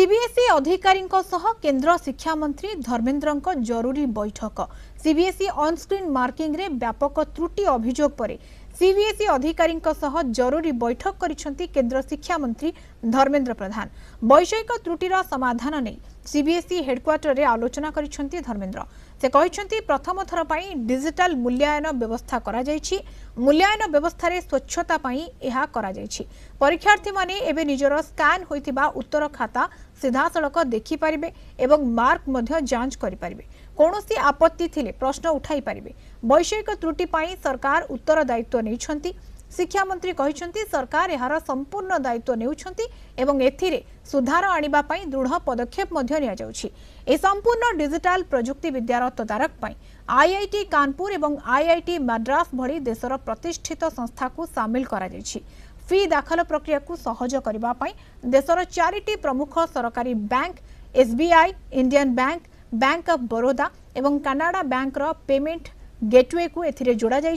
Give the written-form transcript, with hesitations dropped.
CBSE अधिकारीଙ୍କ सह केंद्र शिक्षा मंत्री धर्मेंद्रଙ୍କ जरूरी बैठक। सीबीएसई ऑन स्क्रीन मार्किंग रे व्यापक त्रुटि अभियोग पर सीबीएसई अधिकारीଙ୍କ सह जरूरी बैठक करिसेंती केंद्र शिक्षा मंत्री धर्मेंद्र प्रधान। वैषयिक त्रुटिर समाधान नहीं सीबीएसई हेडक्वार्टर रे आलोचना करिसेंती धर्मेंद्र। से कहिसेंती प्रथम थर पई डिजिटल मूल्यांकन व्यवस्था करा जायछि। मूल्यांकन व्यवस्था रे स्वच्छता पई एहा करा जायछि। परीक्षार्थी माने एबे निजर स्कैन होइतिबा उत्तर खाता सीधा सड़क देखि पारिबे एवं मार्क मध्य जांच करि पारिबे। कोनोसी आपत्ति थिले प्रश्न उठाई पारिबे। वैषयिक त्रुटि पई सरकार उत्तरदायित्व नेउछंती। शिक्षा मंत्री कहिसेंती सरकार एहार संपूर्ण दायित्व नेउछंती एवं एथिरे सुधार आनिबा पई दृढ़ पदक्षेप मध्य निया जाउछि। ए संपूर्ण डिजिटल प्रजुक्ति विद्यार तदारक पई आईआईटी कानपुर एवं आईआईटी मद्रास भली देशर प्रतिष्ठित संस्था को शामिल करा जायछि। फी दाखल प्रक्रिया को सहज करबा पई देशर 4टी प्रमुख सरकारी bank SBI, Indian bank, bank of Baroda एवं कनाडा बैंक रो पेमेंट गेटवे को एथिरे जोड़ा जाय।